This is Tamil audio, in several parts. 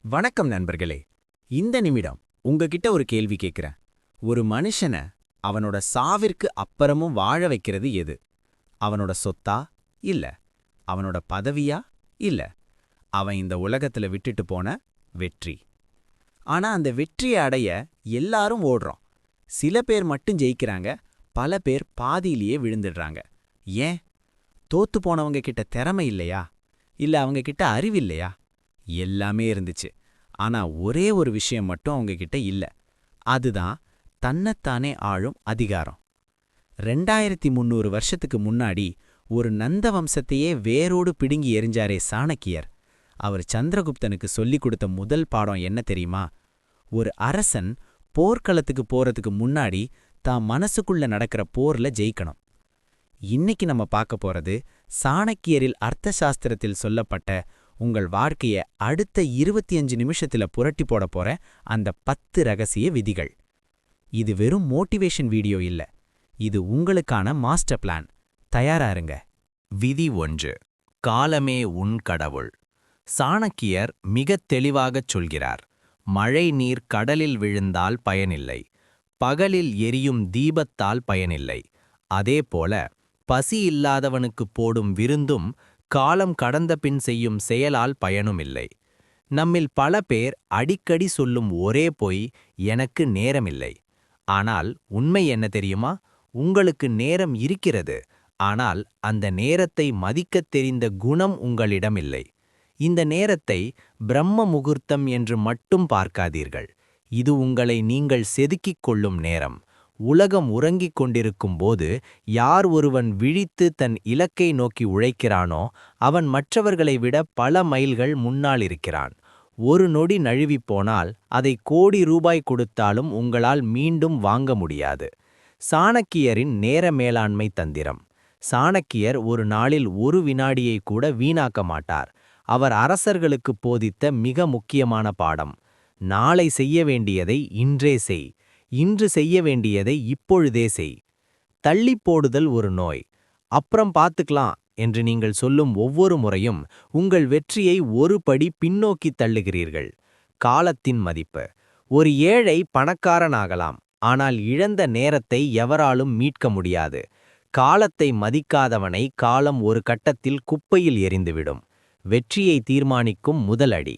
வணக்கம் நண்பர்களே. இந்த நிமிடம் உங்ககிட்ட ஒரு கேள்வி கேட்கிறேன். ஒரு மனுஷன அவனோட சாவிற்கு அப்புறமும் வாழ வைக்கிறது எது? அவனோட சொத்தா? இல்ல அவனோட பதவியா? இல்ல அவன் இந்த உலகத்துல விட்டுட்டு போன வெற்றி. ஆனா அந்த வெற்றியை அடைய எல்லாரும் ஓடுறோம். சில பேர் மட்டும் ஜெயிக்கிறாங்க, பல பேர் பாதியிலேயே விழுந்துடுறாங்க. ஏன்? தோத்து போனவங்க கிட்ட திறமை இல்லையா? இல்ல அவங்க கிட்ட அறிவில்லையா? எல்லாமே இருந்துச்சு. ஆனா ஒரே ஒரு விஷயம் மட்டும் அவங்க கிட்ட இல்ல. அதுதான் தன்னைத்தானே ஆளும் அதிகாரம். 2300 வருஷத்துக்கு முன்னாடி ஒரு நந்த வம்சத்தையே வேரோடு பிடுங்கி எறிஞ்சாரே சாணக்கியர். அவர் சந்திரகுப்தனுக்கு சொல்லிக் கொடுத்த முதல் பாடம் என்ன தெரியுமா? ஒரு அரசன் போர்க்களத்துக்கு போறதுக்கு முன்னாடி தான் மனசுக்குள்ள நடக்கிற போர்ல ஜெயிக்கணும். இன்னைக்கு நம்ம பார்க்க போறது சாணக்கியரில் அர்த்தசாஸ்திரத்தில் சொல்லப்பட்ட உங்கள் வாழ்க்கைய அடுத்த 25 நிமிஷத்துல புரட்டி போட போற அந்த 10 ரகசிய விதிகள். இது வெறும் மோட்டிவேஷன் வீடியோ இல்ல, இது உங்களுக்கான மாஸ்டர் பிளான். தயாரா இருங்க. விதி 1. காலமே உன் கடவுள். சாணக்கியர் மிகத் தெளிவாகச் சொல்கிறார். மழை நீர் கடலில் விழுந்தால் பயனில்லை, பகலில் எரியும் தீபத்தால் பயனில்லை. அதேபோல பசி இல்லாதவனுக்குப் போடும் விருந்தும் காலம் கடந்த பின் செய்யும் செயலால் பயனுமில்லை. நம்மில் பல பேர் அடிக்கடி சொல்லும் ஒரே பொய், எனக்கு நேரமில்லை. ஆனால் உண்மை என்ன தெரியுமா? உங்களுக்கு நேரம் இருக்கிறது, ஆனால் அந்த நேரத்தை மதிக்கத் தெரிந்த குணம் உங்களிடமில்லை. இந்த நேரத்தை பிரம்ம முகூர்த்தம் என்று மட்டும் பார்க்காதீர்கள். இது உங்களை நீங்கள் செதுக்கிக் கொள்ளும் நேரம். உலகம் உறங்கிக் கொண்டிருக்கும் போது யார் ஒருவன் விழித்து தன் இலக்கை நோக்கி உழைக்கிறானோ அவன் மற்றவர்களை விட பல மைல்கள் முன்னால் இருக்கிறான். ஒரு நொடி நழுவிப் போனால் அதை கோடி ரூபாய் கொடுத்தாலும் உங்களால் மீண்டும் வாங்க முடியாது. சாணக்கியரின் நேர மேலாண்மை தந்திரம். சாணக்கியர் ஒரு நாளில் ஒரு வினாடியை கூட வீணாக்க மாட்டார். அவர் அரசர்களுக்கு போதித்த மிக முக்கியமான பாடம்: நாளை செய்ய வேண்டியதை இன்றே செய், இன்று செய்ய வேண்டியதை இப்பொழுதே செய். தள்ளிப் போடுதல் ஒரு நோய். அப்புறம் பார்த்துக்கலாம் என்று நீங்கள் சொல்லும் ஒவ்வொரு முறையும் உங்கள் வெற்றியை ஒரு படி பின்னோக்கி தள்ளுகிறீர்கள். காலத்தின் மதிப்பு. ஒரு ஏழை பணக்காரனாகலாம், ஆனால் இழந்த நேரத்தை எவராலும் மீட்க முடியாது. காலத்தை மதிக்காதவனை காலம் ஒரு கட்டத்தில் குப்பையில் எறிந்துவிடும். வெற்றியை தீர்மானிக்கும் முதல் அடி.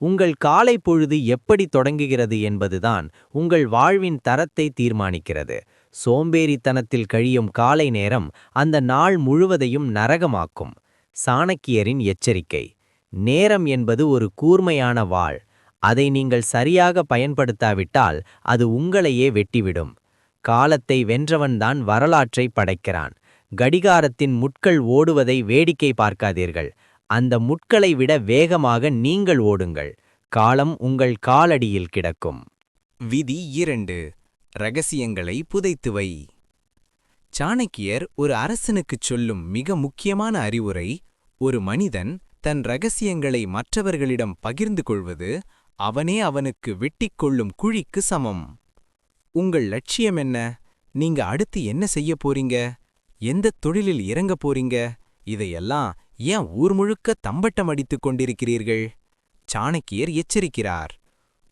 உங்கள் காலை பொழுது எப்படி தொடங்குகிறது என்பதுதான் உங்கள் வாழ்வின் தரத்தை தீர்மானிக்கிறது. சோம்பேறித்தனத்தில் கழியும் காலை நேரம் அந்த நாள் முழுவதையும் நரகமாக்கும். சாணக்கியரின் எச்சரிக்கை. நேரம் என்பது ஒரு கூர்மையான வாள். அதை நீங்கள் சரியாக பயன்படுத்தாவிட்டால் அது உங்களையே வெட்டிவிடும். காலத்தை வென்றவன்தான் வரலாற்றை படைக்கிறான். கடிகாரத்தின் முட்கள் ஓடுவதை வேடிக்கை பார்க்காதீர்கள். அந்த முட்களை விட வேகமாக நீங்கள் ஓடுங்கள். காலம் உங்கள் காலடியில் கிடக்கும். விதி 2. ரகசியங்களை புதைத்து வை. சாணக்கியர் ஒரு அரசனுக்குச் சொல்லும் மிக முக்கியமான அறிவுரை: ஒரு மனிதன் தன் ரகசியங்களை மற்றவர்களிடம் பகிர்ந்து கொள்வது அவனே அவனுக்கு வெட்டிக் கொள்ளும் குழிக்கு சமம். உங்கள் லட்சியம் என்ன? நீங்க அடுத்து என்ன செய்ய போறீங்க? எந்த தொழிலில் இறங்க போறீங்க? இதையெல்லாம் ஏன் ஊர் முழுக்க தம்பட்டம் அடித்துக் கொண்டிருக்கிறீர்கள்? சாணக்கியர் எச்சரிக்கிறார்: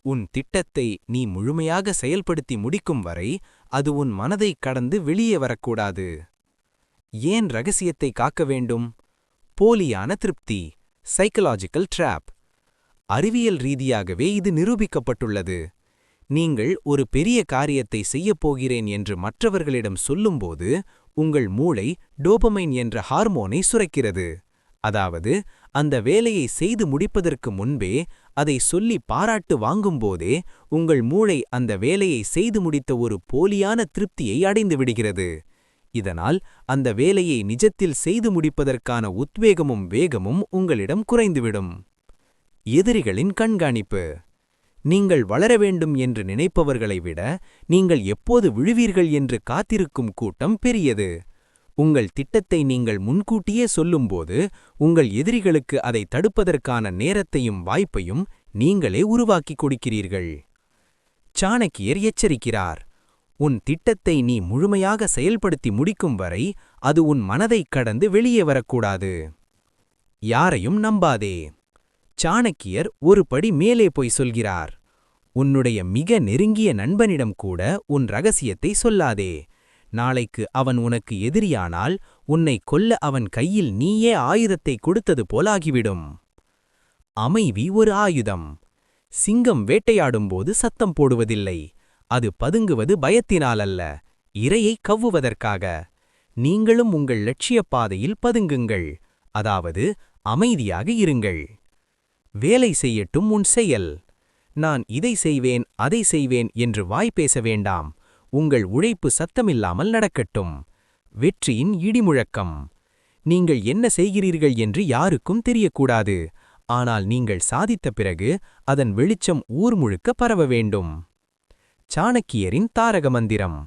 உன் திட்டத்தை நீ முழுமையாக செயல்படுத்தி முடிக்கும் வரை அது உன் மனதை கடந்து வெளியே வரக்கூடாது. ஏன் ரகசியத்தை காக்க வேண்டும்? போலியான திருப்தி, சைக்கலாஜிக்கல் ட்ராப். அறிவியல் ரீதியாகவே இது நிரூபிக்கப்பட்டுள்ளது. நீங்கள் ஒரு பெரிய காரியத்தை செய்யப் போகிறேன் என்று மற்றவர்களிடம் சொல்லும்போது உங்கள் மூளை டோபமைன் என்ற ஹார்மோனை சுரக்கிறது. அதாவது அந்த வேலையை செய்து முடிப்பதற்கு முன்பே, அதை சொல்லி பாராட்டு வாங்கும்போதே உங்கள் மூளை அந்த வேலையை செய்து முடித்த ஒரு போலியான திருப்தியை அடைந்து விடுகிறது. இதனால் அந்த வேலையை நிஜத்தில் செய்து முடிப்பதற்கான உத்வேகமும் வேகமும் உங்களிடம் குறைந்துவிடும். எதிரிகளின் கண்காணிப்பு. நீங்கள் வளர வேண்டும் என்று நினைப்பவர்களை விட நீங்கள் எப்போது விழுவீர்கள் என்று காத்திருக்கும் கூட்டம் பெரியது. உங்கள் திட்டத்தை நீங்கள் முன்கூட்டியே சொல்லும்போது உங்கள் எதிரிகளுக்கு அதை தடுப்பதற்கான நேரத்தையும் வாய்ப்பையும் நீங்களே உருவாக்கிக் கொடுக்கிறீர்கள். சாணக்கியர் எச்சரிக்கிறார்: உன் திட்டத்தை நீ முழுமையாக செயல்படுத்தி முடிக்கும் வரை அது உன் மனதைக் கடந்து வெளியே வரக்கூடாது. யாரையும் நம்பாதே. சாணக்கியர் ஒரு படி மேலே போய் சொல்கிறார். உன்னுடைய மிக நெருங்கிய நண்பனிடம் கூட உன் ரகசியத்தை சொல்லாதே. நாளைக்கு அவன் உனக்கு எதிரியானால் உன்னை கொல்ல அவன் கையில் நீயே ஆயுதத்தை கொடுத்தது போலாகிவிடும். அமைதி ஒரு ஆயுதம். சிங்கம் வேட்டையாடும்போது சத்தம் போடுவதில்லை. அது பதுங்குவது பயத்தினாலல்ல, இரையை கவ்வுவதற்காக. நீங்களும் உங்கள் லட்சியப் பாதையில் பதுங்குங்கள், அதாவது அமைதியாக இருங்கள். வேலை செய்யட்டும் உன் செயல். நான் இதை செய்வேன் அதை செய்வேன் என்று வாய் பேச வேண்டாம். உங்கள் உழைப்பு சத்தமில்லாமல் நடக்கட்டும். வெற்றியின் இடிமுழக்கம். நீங்கள் என்ன செய்கிறீர்கள் என்று யாருக்கும் தெரியக்கூடாது. ஆனால் நீங்கள் சாதித்த பிறகு அதன் வெளிச்சம் ஊர் முழுக்க பரவ வேண்டும். சாணக்கியரின் தாரக மந்திரம்.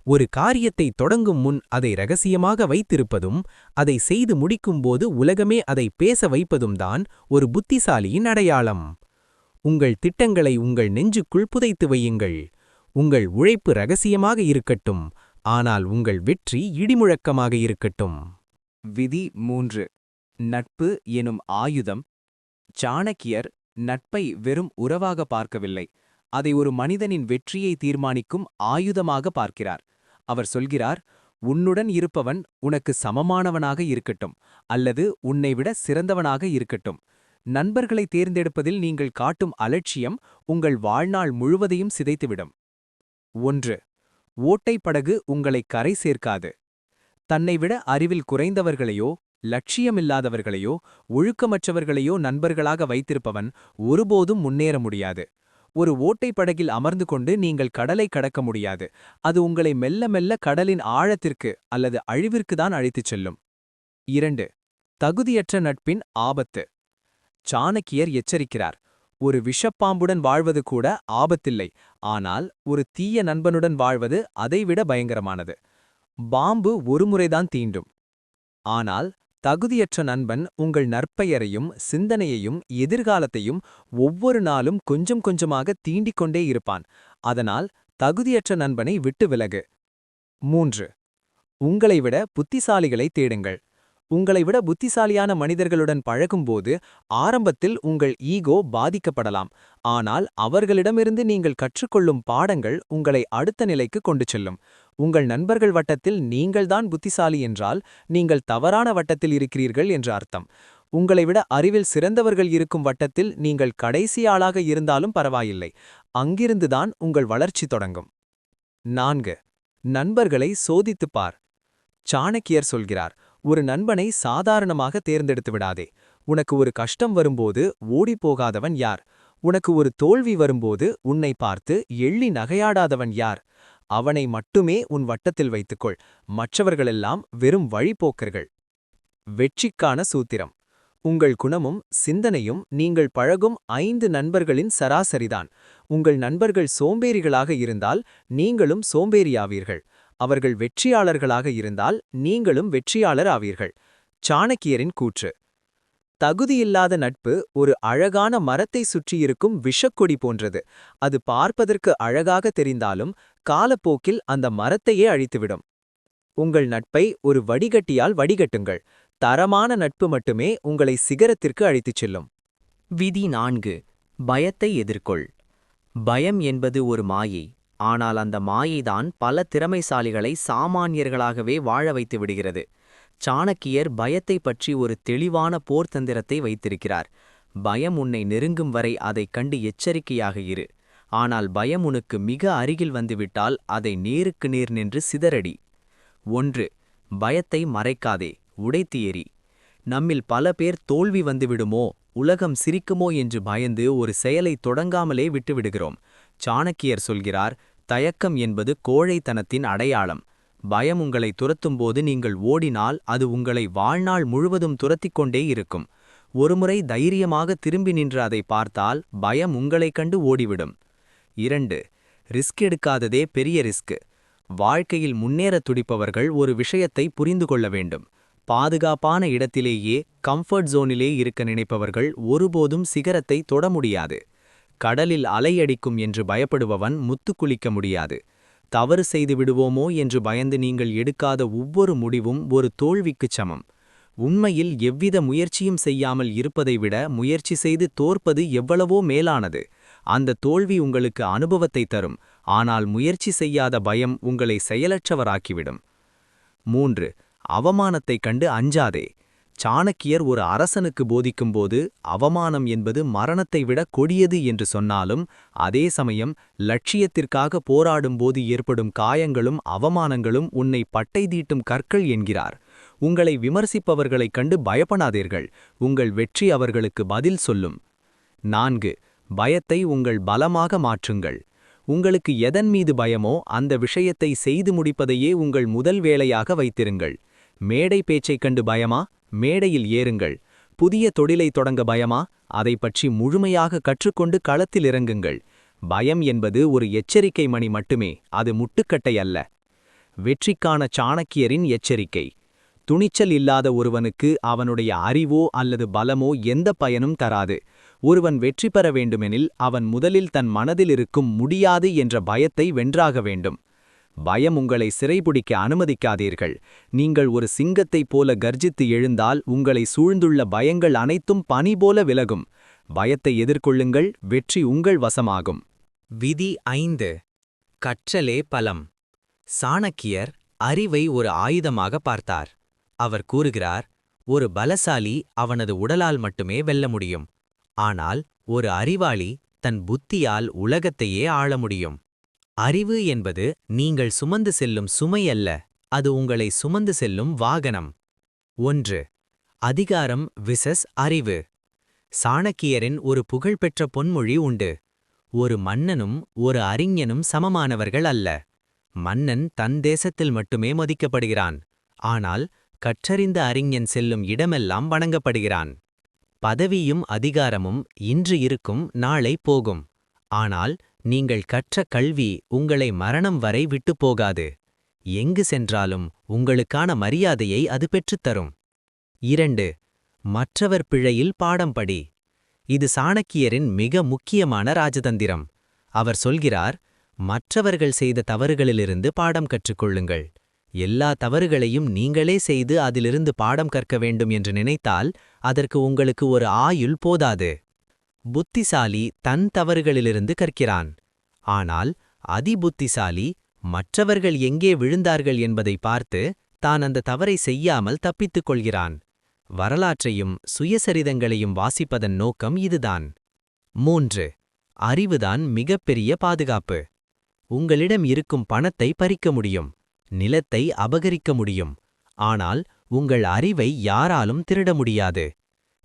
ஒரு காரியத்தை தொடங்கும் முன் அதை ரகசியமாக வைத்திருப்பதும் அதை செய்து முடிக்கும்போது உலகமே அதை பேச வைப்பதும் தான் ஒரு புத்திசாலியின் அடையாளம். உங்கள் திட்டங்களை உங்கள் நெஞ்சுக்குள் புதைத்து வையுங்கள். உங்கள் உழைப்பு ரகசியமாக இருக்கட்டும், ஆனால் உங்கள் வெற்றி இடிமுழக்கமாக இருக்கட்டும். விதி 3. நட்பு எனும் ஆயுதம். சாணக்கியர் நட்பை வெறும் உறவாக பார்க்கவில்லை, அதை ஒரு மனிதனின் வெற்றியை தீர்மானிக்கும் ஆயுதமாக பார்க்கிறார். அவர் சொல்கிறார், உன்னுடன் இருப்பவன் உனக்கு சமமானவனாக இருக்கட்டும் அல்லது உன்னைவிட சிறந்தவனாக இருக்கட்டும். நண்பர்களை தேர்ந்தெடுப்பதில் நீங்கள் காட்டும் அலட்சியம் உங்கள் வாழ்நாள் முழுவதையும் சிதைத்துவிடும். 1. ஓட்டைப்படகு உங்களை கரை சேர்க்காது. தன்னைவிட அறிவில் குறைந்தவர்களையோ லட்சியமில்லாதவர்களையோ ஒழுக்கமற்றவர்களையோ நண்பர்களாக வைத்திருப்பவன் ஒருபோதும் முன்னேற முடியாது. ஒரு ஓட்டைப்படகில் அமர்ந்து கொண்டு நீங்கள் கடலை கடக்க முடியாது. அது உங்களை மெல்ல மெல்ல கடலின் ஆழத்திற்கு அல்லது அழிவிற்குதான் அழைத்துச் செல்லும். 2. தகுதியற்ற நட்பின் ஆபத்து. சாணக்கியர் எச்சரிக்கிறார், ஒரு விஷப்பாம்புடன் வாழ்வது கூட ஆபத்தில்லை, ஆனால் ஒரு தீய நண்பனுடன் வாழ்வது அதைவிட பயங்கரமானது. பாம்பு ஒருமுறைதான் தீண்டும், ஆனால் தகுதியற்ற நண்பன் உங்கள் நற்பெயரையும் சிந்தனையையும் எதிர்காலத்தையும் ஒவ்வொரு நாளும் கொஞ்சம் கொஞ்சமாக தீண்டிக் கொண்டே இருப்பான். அதனால் தகுதியற்ற நண்பனை விட்டு விலகு. 3. உங்களை விட புத்திசாலிகளை தேடுங்கள். உங்களை விட புத்திசாலியான மனிதர்களுடன் பழகும்போது ஆரம்பத்தில் உங்கள் ஈகோ பாதிக்கப்படலாம், ஆனால் அவர்களிடமிருந்து நீங்கள் கற்றுக்கொள்ளும் பாடங்கள் உங்களை அடுத்த நிலைக்கு கொண்டு செல்லும். உங்கள் நண்பர்கள் வட்டத்தில் நீங்கள்தான் புத்திசாலி என்றால் நீங்கள் தவறான வட்டத்தில் இருக்கிறீர்கள் என்று அர்த்தம். உங்களை விட அறிவில் சிறந்தவர்கள் இருக்கும் வட்டத்தில் நீங்கள் கடைசி ஆளாக இருந்தாலும் பரவாயில்லை, அங்கிருந்துதான் உங்கள் வளர்ச்சி தொடங்கும். 4. நண்பர்களை சோதித்துப் பார். சாணக்கியர் சொல்கிறார், ஒரு நண்பனை சாதாரணமாக தேர்ந்தெடுத்து விடாதே. உனக்கு ஒரு கஷ்டம் வரும்போது ஓடிப்போகாதவன் யார்? உனக்கு ஒரு தோல்வி வரும்போது உன்னை பார்த்து எள்ளி நகையாடாதவன் யார்? அவனை மட்டுமே உன் வட்டத்தில் வைத்துக்கொள். மற்றவர்களெல்லாம் வெறும் வழிப்போக்கர்கள். வெற்றிக்கான சூத்திரம். உங்கள் குணமும் சிந்தனையும் நீங்கள் பழகும் 5 நண்பர்களின் சராசரிதான். உங்கள் நண்பர்கள் சோம்பேறிகளாக இருந்தால் நீங்களும் சோம்பேறியாவீர்கள். அவர்கள் வெற்றியாளர்களாக இருந்தால் நீங்களும் வெற்றியாளர் ஆவீர்கள். சாணக்கியரின் கூற்று. தகுதியில்லாத நட்பு ஒரு அழகான மரத்தை சுற்றியிருக்கும் விஷக்கொடி போன்றது. அது பார்ப்பதற்கு அழகாக தெரிந்தாலும் காலப்போக்கில் அந்த மரத்தையே அழித்துவிடும். உங்கள் நட்பை ஒரு வடிகட்டியால் வடிகட்டுங்கள். தரமான நட்பு மட்டுமே உங்களை சிகரத்திற்கு அழைத்துச் செல்லும். விதி 4. பயத்தை எதிர்கொள். பயம் என்பது ஒரு மாயை, ஆனால் அந்த மாயைதான் பல திறமைசாலிகளை சாமானியர்களாகவே வாழ வைத்து விடுகிறது. சாணக்கியர் பயத்தை பற்றி ஒரு தெளிவான போர்த்தந்திரத்தை வைத்திருக்கிறார். பயம் உன்னை நெருங்கும் வரை அதைக் கண்டு எச்சரிக்கையாக இரு. ஆனால் பயம் உனக்கு மிக அருகில் வந்துவிட்டால் அதை நேருக்கு நேர் நின்று சிதறடி. 1. பயத்தை மறைக்காதே, உடைத்து எறி. நம்மில் பல பேர் தோல்வி வந்துவிடுமோ, உலகம் சிரிக்குமோ என்று பயந்து ஒரு செயலை தொடங்காமலே விட்டுவிடுகிறோம். சாணக்கியர் சொல்கிறார், தயக்கம் என்பது கோழைத்தனத்தின் அடையாளம். பயம் உங்களை துரத்தும்போது நீங்கள் ஓடினால் அது உங்களை வாழ்நாள் முழுவதும் துரத்திக் கொண்டே இருக்கும். ஒருமுறை தைரியமாக திரும்பி நின்று அதை பார்த்தால் பயம் உங்களைக் கண்டு ஓடிவிடும். 2. ரிஸ்க் எடுக்காததே பெரிய ரிஸ்க். வாழ்க்கையில் முன்னேறத் துடிப்பவர்கள் ஒரு விஷயத்தை புரிந்து கொள்ள வேண்டும். பாதுகாப்பான இடத்திலேயே கம்ஃபர்ட் ஜோனிலே இருக்க நினைப்பவர்கள் ஒருபோதும் சிகரத்தை தொட முடியாது. கடலில் அலையடிக்கும் என்று பயப்படுபவன் முத்து குளிக்க முடியாது. தவறு செய்து விடுவோமோ என்று பயந்து நீங்கள் எடுக்காத ஒவ்வொரு முடிவும் ஒரு தோல்விக்குச் சமம். உண்மையில் எவ்வித முயற்சியும் செய்யாமல் இருப்பதை விட முயற்சி செய்து தோற்பது எவ்வளவோ மேலானது. அந்த தோல்வி உங்களுக்கு அனுபவத்தை தரும், ஆனால் முயற்சி செய்யாத பயம் உங்களை செயலற்றவராக்கிவிடும். 3. அவமானத்தைக் கண்டு அஞ்சாதே. சாணக்கியர் ஒரு அரசனுக்கு போதிக்கும்போது அவமானம் என்பது மரணத்தை விட கொடியது என்று சொன்னாலும், அதே சமயம் லட்சியத்திற்காக போராடும்போது ஏற்படும் காயங்களும் அவமானங்களும் உன்னை பட்டை தீட்டும் கற்கள் என்கிறார். உங்களை விமர்சிப்பவர்களைக் கண்டு பயப்படாதீர்கள், உங்கள் வெற்றி அவர்களுக்கு பதில் சொல்லும். 4. பயத்தை உங்கள் பலமாக மாற்றுங்கள். உங்களுக்கு எதன் மீது பயமோ அந்த விஷயத்தை செய்து முடிப்பதையே உங்கள் முதல் வேலையாக வைத்திருங்கள். மேடை பேச்சைக் கண்டு பயமா? மேடையில் ஏறுங்கள். புதிய தொழிலை தொடங்க பயமா? அதை பற்றி முழுமையாக கற்றுக்கொண்டு களத்தில் இறங்குங்கள். பயம் என்பது ஒரு எச்சரிக்கை மணி மட்டுமே, அது முட்டுக்கட்டை அல்ல. வெற்றிக்கான சாணக்கியரின் எச்சரிக்கை. துணிச்சல் இல்லாத ஒருவனுக்கு அவனுடைய அறிவோ அல்லது பலமோ எந்த பயனும் தராது. ஒருவன் வெற்றி பெற வேண்டுமெனில் அவன் முதலில் தன் மனதில் இருக்கும் முடியாது என்ற பயத்தை வென்றாக வேண்டும். பயம் உங்களை சிறைபிடிக்க அனுமதிக்காதீர்கள். நீங்கள் ஒரு சிங்கத்தைப் போல கர்ஜித்து எழுந்தால் உங்களை சூழ்ந்துள்ள பயங்கள் அனைத்தும் பனி போல விலகும். பயத்தை எதிர்கொள்ளுங்கள், வெற்றி உங்கள் வசமாகும். விதி 5. கற்றலே பலம். சாணக்கியர் அறிவை ஒரு ஆயுதமாக பார்த்தார். அவர் கூறுகிறார், ஒரு பலசாலி அவனது உடலால் மட்டுமே வெல்ல முடியும். ஆனால் ஒரு அறிவாளி தன் புத்தியால் உலகத்தையே ஆள முடியும். அறிவு என்பது நீங்கள் சுமந்து செல்லும் சுமை அல்ல, அது உங்களை சுமந்து செல்லும் வாகனம். 1. அதிகாரம் விசஸ் அறிவு. சாணக்கியரின் ஒரு புகழ்பெற்ற பொன்மொழி உண்டு. ஒரு மன்னனும் ஒரு அறிஞனும் சமமானவர்கள் அல்ல. மன்னன் தன் தேசத்தில் மட்டுமே மதிக்கப்படுகிறான், ஆனால் கற்றறிந்த அறிஞன் செல்லும் இடமெல்லாம் வணங்கப்படுகிறான். பதவியும் அதிகாரமும் இன்று இருக்கும், நாளை போகும். ஆனால் நீங்கள் கற்ற கல்வி உங்களை மரணம் வரை விட்டுப் போகாது. எங்கு சென்றாலும் உங்களுக்கான மரியாதையை அது பெற்றுத்தரும். 2. மற்றவர் பிழையில் பாடம் படி. இது சாணக்கியரின் மிக முக்கியமான ராஜதந்திரம். அவர் சொல்கிறார், மற்றவர்கள் செய்த தவறுகளிலிருந்து பாடம் கற்றுக்கொள்ளுங்கள். எல்லா தவறுகளையும் நீங்களே செய்து அதிலிருந்து பாடம் கற்க வேண்டும் என்று நினைத்தால் அதற்கு உங்களுக்கு ஒரு ஆயுள் போதாது. புத்திசாலி தன் தவறுகளிலிருந்து கற்கிறான். ஆனால் அதிபுத்திசாலி மற்றவர்கள் எங்கே விழுந்தார்கள் என்பதை பார்த்து தான் அந்த தவறை செய்யாமல் தப்பித்துக் கொள்கிறான். வரலாற்றையும் சுயசரிதங்களையும் வாசிப்பதன் நோக்கம் இதுதான். 3. அறிவுதான் மிகப்பெரிய பாதுகாப்பு. உங்களிடம் இருக்கும் பணத்தை பறிக்க முடியும், நிலத்தை அபகரிக்க முடியும், ஆனால் உங்கள் அறிவை யாராலும் திருட முடியாது.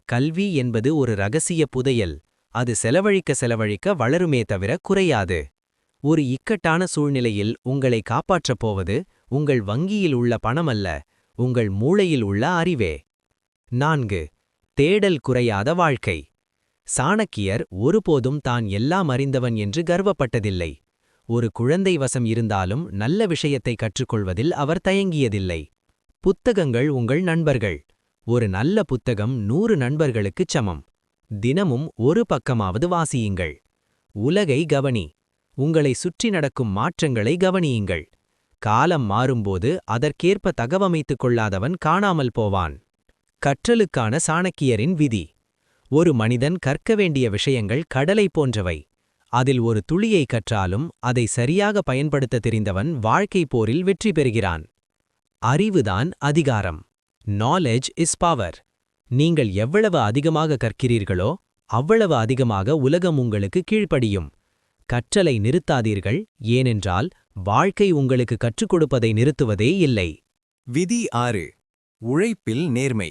கல்வி என்பது ஒரு இரகசிய புதையல். அது செலவழிக்க வளருமே தவிர குறையாது. ஒரு இக்கட்டான சூழ்நிலையில் உங்களை காப்பாற்றப் போவது உங்கள் வங்கியில் உள்ள பணமல்ல, உங்கள் மூளையில் உள்ள அறிவே. 4. தேடல் குறையாத வாழ்க்கை. சாணக்கியர் ஒருபோதும் தான் எல்லாம் அறிந்தவன் என்று கர்வப்பட்டதில்லை. ஒரு குழந்தை வசம் இருந்தாலும் நல்ல விஷயத்தை கற்றுக்கொள்வதில் அவர் தயங்கியதில்லை. புத்தகங்கள் உங்கள் நண்பர்கள். ஒரு நல்ல புத்தகம் 100 நண்பர்களுக்குச் சமம். தினமும் ஒரு பக்கமாவது வாசியுங்கள். உலகை கவனி. உங்களை சுற்றி நடக்கும் மாற்றங்களை கவனியுங்கள். காலம் மாறும்போது அதற்கேற்ப தகவமைத்துக் கொள்ளாதவன் காணாமல் போவான். கற்றலுக்கான சாணக்கியரின் விதி. ஒரு மனிதன் கற்க வேண்டிய விஷயங்கள் கடலை போன்றவை. அதில் ஒரு துளியை கற்றாலும் அதை சரியாக பயன்படுத்த தெரிந்தவன் வாழ்க்கை போரில் வெற்றி பெறுகிறான். அறிவுதான் அதிகாரம். Knowledge is power. நீங்கள் எவ்வளவு அதிகமாக கற்கிறீர்களோ அவ்வளவு அதிகமாக உலகம் உங்களுக்கு கீழ்ப்படியும். கற்றலை நிறுத்தாதீர்கள், ஏனென்றால் வாழ்க்கை உங்களுக்கு கற்றுக் கொடுப்பதை நிறுத்துவதே இல்லை. விதி 6. உழைப்பில் நேர்மை.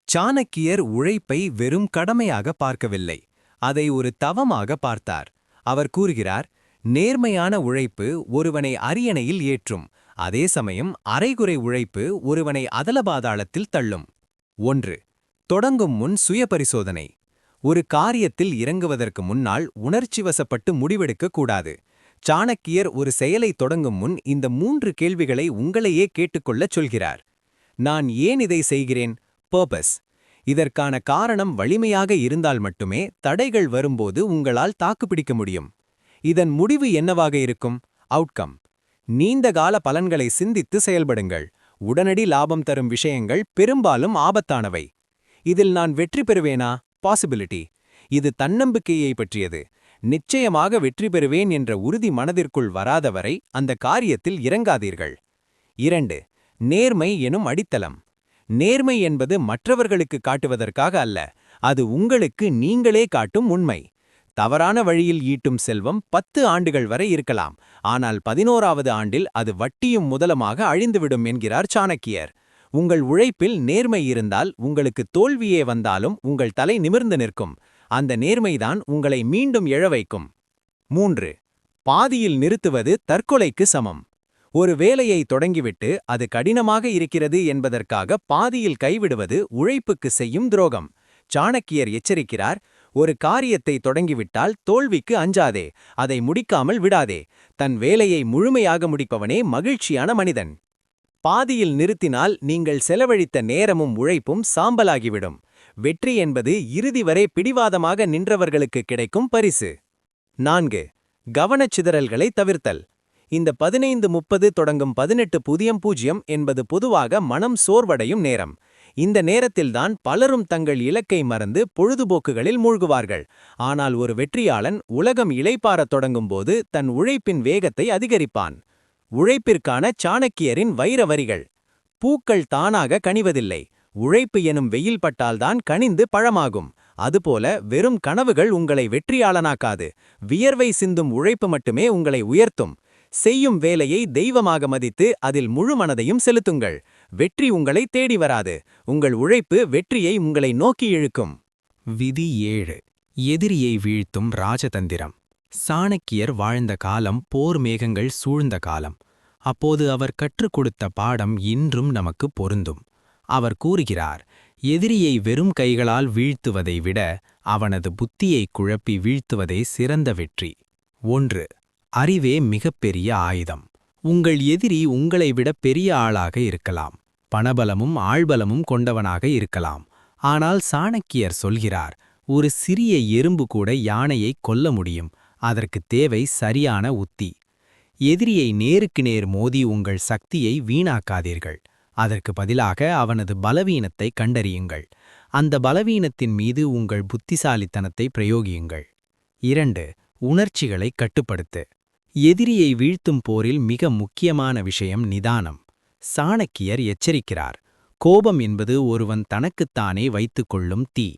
சாணக்கியர் உழைப்பை வெறும் கடமையாக பார்க்கவில்லை, அதை ஒரு தவமாக பார்த்தார். அவர் கூறுகிறார், நேர்மையான உழைப்பு ஒருவனை அரியணையில் ஏற்றும், அதே சமயம் அரைகுறை உழைப்பு ஒருவனை அதலபாதாளத்தில் தள்ளும். 1. தொடங்கும் முன் சுயபரிசோதனை. ஒரு காரியத்தில் இறங்குவதற்கு முன்னால் உணர்ச்சிவசப்பட்டு முடிவெடுக்க கூடாது. சாணக்கியர் ஒரு செயலை தொடங்கும் முன் இந்த 3 கேள்விகளை உங்களையே கேட்டுக்கொள்ளச் சொல்கிறார். நான் ஏன் இதை செய்கிறேன்? பர்பஸ். இதற்கான காரணம் வலிமையாக இருந்தால் மட்டுமே தடைகள் வரும்போது உங்களால் தாக்குப்பிடிக்க முடியும். இதன் முடிவு என்னவாக இருக்கும்? அவுட்கம். நீண்டகால பலன்களை சிந்தித்து செயல்படுங்கள். உடனடி லாபம் தரும் விஷயங்கள் பெரும்பாலும் ஆபத்தானவை. இதில் நான் வெற்றி பெறுவேனா? பாசிபிலிட்டி. இது தன்னம்பிக்கையை பற்றியது. நிச்சயமாக வெற்றி பெறுவேன் என்ற உறுதி மனதிற்குள் வராதவரை அந்த காரியத்தில் இறங்காதீர்கள். 2. நேர்மை எனும் அடித்தளம். நேர்மை என்பது மற்றவர்களுக்கு காட்டுவதற்காக அல்ல, அது உங்களுக்கு நீங்களே காட்டும் உண்மை. தவறான வழியில் ஈட்டும் செல்வம் 10 ஆண்டுகள் வரை இருக்கலாம், ஆனால் 11வது ஆண்டில் அது வட்டியும் முதலமாக அழிந்துவிடும் என்கிறார் சாணக்கியர். உங்கள் உழைப்பில் நேர்மை இருந்தால் உங்களுக்கு தோல்வியே வந்தாலும் உங்கள் தலை நிமிர்ந்து நிற்கும். அந்த நேர்மைதான் உங்களை மீண்டும் எழ வைக்கும். 3. பாதியில் நிறுத்துவது தற்கொலைக்கு சமம். ஒரு வேலையை தொடங்கிவிட்டு அது கடினமாக இருக்கிறது என்பதற்காக பாதியில் கைவிடுவது உழைப்புக்கு செய்யும் துரோகம். சாணக்கியர் எச்சரிக்கிறார், ஒரு காரியத்தை தொடங்கிவிட்டால் தோல்விக்கு அஞ்சாதே, அதை முடிக்காமல் விடாதே. தன் வேலையை முழுமையாக முடிப்பவனே மகிழ்ச்சியான மனிதன். பாதியில் நிறுத்தினால் நீங்கள் செலவழித்த நேரமும் உழைப்பும் சாம்பலாகிவிடும். வெற்றி என்பது இறுதி வரை பிடிவாதமாக நின்றவர்களுக்கு கிடைக்கும் பரிசு. 4. கவனச்சிதறல்களை தவிர்த்தல். இந்த 15:30 தொடங்கும் 18:00 என்பது பொதுவாக மனம் சோர்வடையும் நேரம். இந்த நேரத்தில்தான் பலரும் தங்கள் இலக்கை மறந்து பொழுதுபோக்குகளில் மூழ்குவார்கள். ஆனால் ஒரு வெற்றியாளன் உலகம் இளைப்பாறத் தொடங்கும்போது தன் உழைப்பின் வேகத்தை அதிகரிப்பான். உழைப்பிற்கான சாணக்கியரின் வைர வரிகள். பூக்கள் தானாக கனிவதில்லை, உழைப்பு எனும் வெயில் பட்டால்தான் கனிந்து பழமாகும். அதுபோல வெறும் கனவுகள் உங்களை வெற்றியாளனாக்காது. வியர்வை சிந்தும் உழைப்பு மட்டுமே உங்களை உயர்த்தும். செய்யும் வேலையை தெய்வமாக மதித்து அதில் முழு மனதையும் செலுத்துங்கள். வெற்றி உங்களை தேடி வராது, உங்கள் உழைப்பு வெற்றியை உங்களை நோக்கி இழுக்கும். விதி 7. எதிரியை வீழ்த்தும் ராஜதந்திரம். சாணக்கியர் வாழ்ந்த காலம் போர் மேகங்கள் சூழ்ந்த காலம். அப்போது அவர் கற்றுக் கொடுத்த பாடம் இன்றும் நமக்கு பொருந்தும். அவர் கூறுகிறார், எதிரியை வெறும் கைகளால் வீழ்த்துவதை விட அவனது புத்தியை குழப்பி வீழ்த்துவதே சிறந்த வெற்றி. 1. அறிவே மிகப்பெரிய ஆயுதம். உங்கள் எதிரி உங்களை விட பெரிய ஆளாக இருக்கலாம், பணபலமும் ஆள்பலமும் கொண்டவனாக இருக்கலாம். ஆனால் சாணக்கியர் சொல்கிறார், ஒரு சிறிய எறும்பு கூட யானையை கொல்ல முடியும். அதற்கு தேவை சரியான உத்தி. எதிரியை நேருக்கு நேர் மோதி உங்கள் சக்தியை வீணாக்காதீர்கள். அதற்கு பதிலாக அவனது பலவீனத்தை கண்டறியுங்கள். அந்த பலவீனத்தின் மீது உங்கள் புத்திசாலித்தனத்தை பிரயோகியுங்கள். 2. உணர்ச்சிகளை கட்டுப்படுத்து. எதிரியை வீழ்த்தும் போரில் மிக முக்கியமான விஷயம் நிதானம். சாணக்கியர் எச்சரிக்கிறார், கோபம் என்பது ஒருவன் தனக்குத்தானே வைத்துக்கொள்ளும் தீ.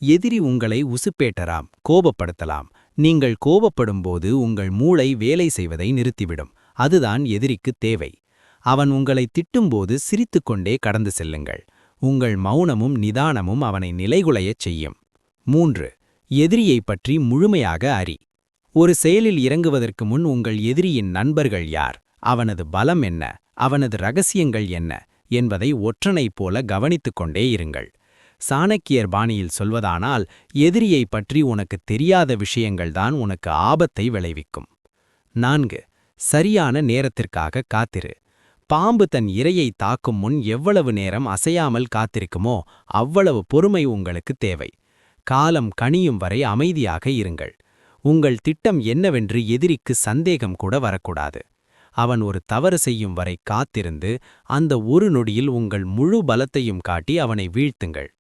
எதிரி உங்களை உசுப்பேட்டலாம், கோபப்படுத்தலாம். நீங்கள் கோபப்படும்போது உங்கள் மூளை வேலை செய்வதை நிறுத்திவிடும். அதுதான் எதிரிக்கு தேவை. அவன் உங்களை திட்டும்போது சிரித்துக்கொண்டே கடந்து செல்லுங்கள். உங்கள் மௌனமும் நிதானமும் அவனை நிலைகுலையச் செய்யும். 3. எதிரியை பற்றி முழுமையாக அறி. ஒரு செயலில் இறங்குவதற்கு முன் உங்கள் எதிரியின் நண்பர்கள் யார், அவனது பலம் என்ன, அவனது ரகசியங்கள் என்ன என்பதை ஒற்றனைப் போல கவனித்துக் கொண்டே இருங்கள். சாணக்கியர் பாணியில் சொல்வதானால், எதிரியை பற்றி உனக்கு தெரியாத விஷயங்கள்தான் உனக்கு ஆபத்தை விளைவிக்கும். 4. சரியான நேரத்திற்காக காத்திரு. பாம்பு தன் இரையை தாக்கும் முன் எவ்வளவு நேரம் அசையாமல் காத்திருக்குமோ அவ்வளவு பொறுமை உங்களுக்கு தேவை. காலம் கனியும் வரை அமைதியாக இருங்கள். உங்கள் திட்டம் என்னவென்று எதிரிக்கு சந்தேகம் கூட வரக்கூடாது. அவன் ஒரு தவறு செய்யும் வரை காத்திருந்து அந்த ஒரு நொடியில் உங்கள் முழு பலத்தையும் காட்டி அவனை வீழ்த்துங்கள்.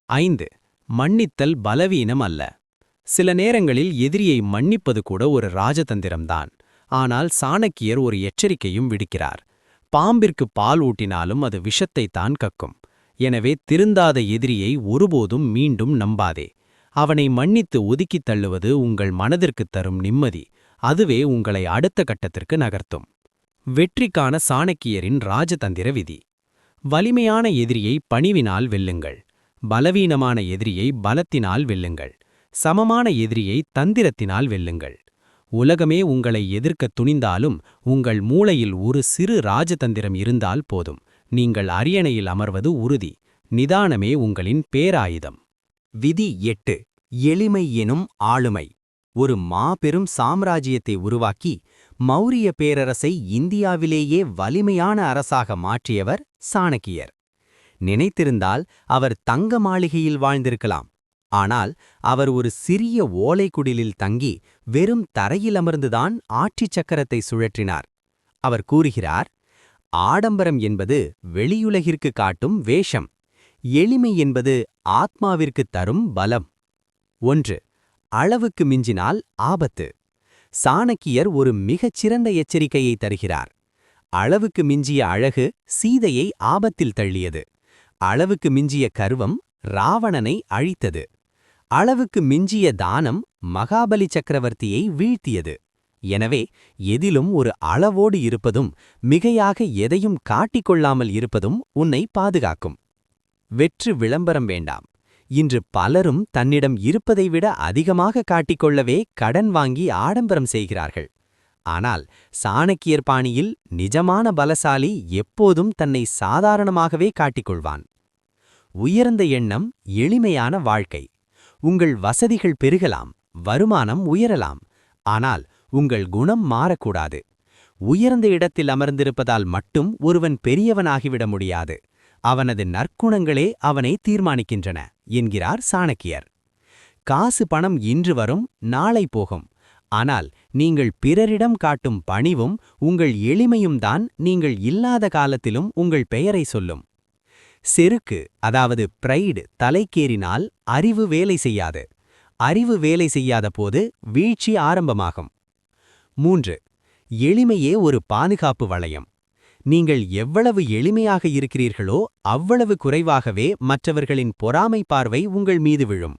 5. மன்னித்தல் பலவீனம் அல்ல. சில நேரங்களில் எதிரியை மன்னிப்பது கூட ஒரு ராஜதந்திரம்தான். ஆனால் சாணக்கியர் ஒரு எச்சரிக்கையும் விடுக்கிறார். பாம்பிற்கு பால் ஊட்டினாலும் அது விஷத்தைத்தான் கக்கும். எனவே திருந்தாத எதிரியை ஒருபோதும் மீண்டும் நம்பாதே. அவனை மன்னித்து ஒதுக்கித் தள்ளுவது உங்கள் மனதிற்குத் தரும் நிம்மதி. அதுவே உங்களை அடுத்த கட்டத்திற்கு நகர்த்தும். வெற்றிக்கான சாணக்கியரின் ராஜதந்திர விதி. வலிமையான எதிரியை பணிவினால் வெல்லுங்கள். பலவீனமான எதிரியை பலத்தினால் வெல்லுங்கள். சமமான எதிரியை தந்திரத்தினால் வெல்லுங்கள். உலகமே உங்களை எதிர்க்கத் துணிந்தாலும் உங்கள் மூளையில் ஒரு சிறு ராஜதந்திரம் இருந்தால் போதும். நீங்கள் அரியணையில் அமர்வது உறுதி. நிதானமே உங்களின் பேராயுதம். விதி 8. எளிமை எனும் ஆளுமை. ஒரு மாபெரும் சாம்ராஜ்யத்தை உருவாக்கி மௌரிய பேரரசை இந்தியாவிலேயே வலிமையான அரசாக மாற்றியவர் சாணக்கியர். நினைத்திருந்தால் அவர் தங்க மாளிகையில் வாழ்ந்திருக்கலாம். ஆனால் அவர் ஒரு சிறிய ஓலைக்குடிலில் தங்கி வெறும் தரையில் அமர்ந்துதான் ஆட்சிச் சக்கரத்தை சுழற்றினார். அவர் கூறுகிறார், ஆடம்பரம் என்பது வெளியுலகிற்கு காட்டும் வேஷம். எளிமை என்பது ஆத்மாவிற்கு தரும் பலம். 1. அளவுக்கு மிஞ்சினால் ஆபத்து. சாணக்கியர் ஒரு மிகச்சிறந்த எச்சரிக்கையை தருகிறார். அளவுக்கு மிஞ்சிய அழகு சீதையை ஆபத்தில் தள்ளியது. அளவுக்கு மிஞ்சிய கர்வம் ராவணனை அழித்தது. அளவுக்கு மிஞ்சிய தானம் மகாபலி சக்கரவர்த்தியை வீழ்த்தியது. எனவே எதிலும் ஒரு அளவோடு இருப்பதும் மிகையாக எதையும் காட்டிக்கொள்ளாமல் இருப்பதும் உன்னை பாதுகாக்கும். வெற்று விளம்பரம் வேண்டாம். இன்று பலரும் தன்னிடம் இருப்பதை விட அதிகமாக காட்டிக்கொள்ளவே கடன் வாங்கி ஆடம்பரம் செய்கிறார்கள். ஆனால் சாணக்கியர் பாணியில் நிஜமான பலசாலி எப்போதும் தன்னை சாதாரணமாகவே காட்டிக்கொள்வான். உயர்ந்த எண்ணம், எளிமையான வாழ்க்கை. உங்கள் வசதிகள் பெருகலாம், வருமானம் உயரலாம், ஆனால் உங்கள் குணம் மாறக்கூடாது. உயர்ந்த இடத்தில் அமர்ந்திருப்பதால் மட்டும் ஒருவன் பெரியவனாகிவிட முடியாது. அவனது நற்குணங்களே அவனை தீர்மானிக்கின்றன என்கிறார் சாணக்கியர். காசு பணம் இன்று வரும், நாளை போகும். ஆனால் நீங்கள் பிறரிடம் காட்டும் பணிவும் உங்கள் எளிமையும் தான் நீங்கள் இல்லாத காலத்திலும் உங்கள் பெயரை சொல்லும். செருக்கு, அதாவது பிரைடு தலைக்கேறினால் அறிவு வேலை செய்யாது. அறிவு வேலை செய்யாத போது வீழ்ச்சி ஆரம்பமாகும். 3. எளிமையே ஒரு பாதுகாப்பு வளையம். நீங்கள் எவ்வளவு எளிமையாக இருக்கிறீர்களோ அவ்வளவு குறைவாகவே மற்றவர்களின் பொறாமை பார்வை உங்கள் மீது விழும்.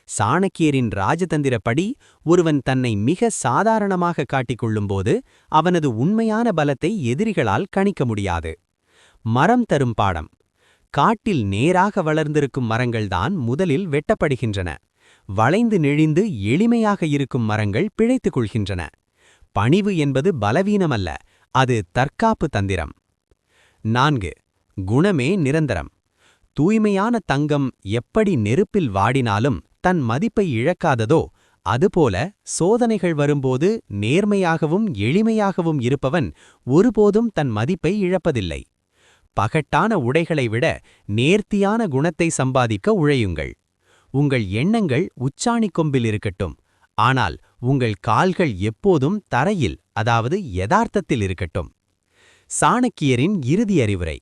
சாணக்கியரின் ராஜதந்திரப்படி ஒருவன் தன்னை மிக சாதாரணமாக காட்டிக்கொள்ளும்போது அவனது உண்மையான பலத்தை எதிரிகளால் கணிக்க முடியாது. மரம் தரும் பாடம். காட்டில் நேராக வளர்ந்திருக்கும் மரங்கள்தான் முதலில் வெட்டப்படுகின்றன. வளைந்து நெழிந்து எளிமையாக இருக்கும் மரங்கள் பிழைத்துக் கொள்கின்றன. பணிவு என்பது பலவீனமல்ல, அது தற்காப்பு தந்திரம். 4. குணமே நிரந்தரம். தூய்மையான தங்கம் எப்படி நெருப்பில் வாடினாலும் தன் மதிப்பை இழக்காததோ அதுபோல சோதனைகள் வரும்போது நேர்மையாகவும் எளிமையாகவும் இருப்பவன் ஒருபோதும் தன் மதிப்பை இழப்பதில்லை. பகட்டான உடைகளை விட நேர்த்தியான குணத்தை சம்பாதிக்க உழையுங்கள். உங்கள் எண்ணங்கள் உச்சாணிக் கொம்பில் இருக்கட்டும், ஆனால் உங்கள் கால்கள் எப்போதும் தரையில், அதாவது யதார்த்தத்தில் இருக்கட்டும். சாணக்கியரின் இறுதி அறிவுரை.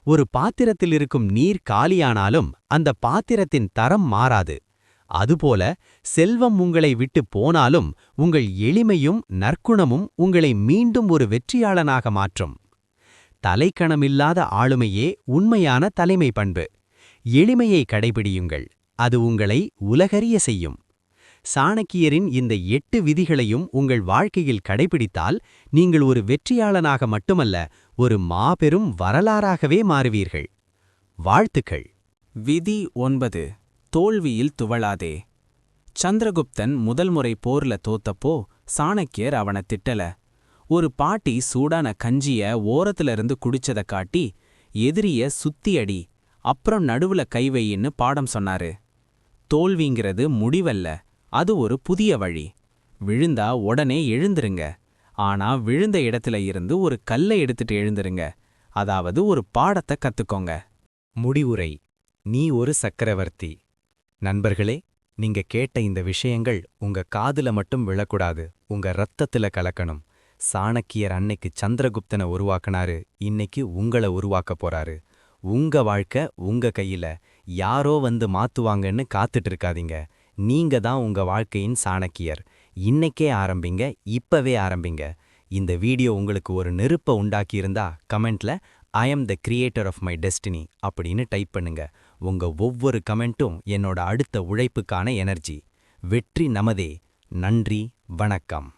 ஒரு பாத்திரத்தில் இருக்கும் நீர் காலியானாலும் அந்த பாத்திரத்தின் தரம் மாறாது. அதுபோல செல்வம் உங்களை விட்டு போனாலும் உங்கள் எளிமையும் நற்குணமும் உங்களை மீண்டும் ஒரு வெற்றியாளனாக மாற்றும். தலைக்கணமில்லாத ஆளுமையே உண்மையான தலைமை பண்பு. எளிமையை கடைபிடியுங்கள், அது உங்களை உலகறிய செய்யும். சாணக்கியரின் இந்த 8 விதிகளையும் உங்கள் வாழ்க்கையில் கடைபிடித்தால் நீங்கள் ஒரு வெற்றியாளனாக மட்டுமல்ல, ஒரு மாபெரும் வரலாறாகவே மாறுவீர்கள். வாழ்த்துக்கள். விதி 9. தோல்வியில் துவளாதே. சந்திரகுப்தன் முதல் முறை போர்ல தோத்தப்போ சாணக்கியர் அவனை திட்டல. ஒரு பாட்டி சூடான கஞ்சிய ஓரத்துல இருந்து குடிச்சத காட்டி எதிரிய சுத்தி அடி, அப்புறம் நடுவுல கை வையின்னு பாடம் சொன்னாரு. தோல்விங்கிறது முடிவல்ல, அது ஒரு புதிய வழி. விழுந்தா உடனே எழுந்திருங்க, ஆனா விழுந்த இடத்துல இருந்து ஒரு கல்லை எடுத்துட்டு எழுந்திருங்க. அதாவது ஒரு பாடத்தை கத்துக்கோங்க. முடிவுரை. நீ ஒரு சக்கரவர்த்தி. நண்பர்களே, நீங்க கேட்ட இந்த விஷயங்கள் உங்க காதுல மட்டும் விழக்கூடாது, உங்க ரத்தத்துல கலக்கணும். சாணக்கியர் அன்னைக்கு சந்திரகுப்தனை உருவாக்குனாரு, இன்னைக்கு உங்கள உருவாக்க போறாரு. உங்க வாழ்க்கை உங்க கையில. யாரோ வந்து மாத்துவாங்கன்னு காத்துட்டு இருக்காதீங்க. நீங்க தான் உங்க வாழ்க்கையின் சாணக்கியர். இன்னைக்கே ஆரம்பிங்க, இப்பவே ஆரம்பிங்க. இந்த வீடியோ உங்களுக்கு ஒரு நெருப்ப உண்டாக்கியிருந்தா கமெண்ட்ல I am the creator of my destiny அப்படின்னு டைப் பண்ணுங்க. உங்க ஒவ்வொரு கமெண்ட்டும் என்னோட அடுத்த உழைப்புக்கான எனர்ஜி. வெற்றி நமதே. நன்றி, வணக்கம்.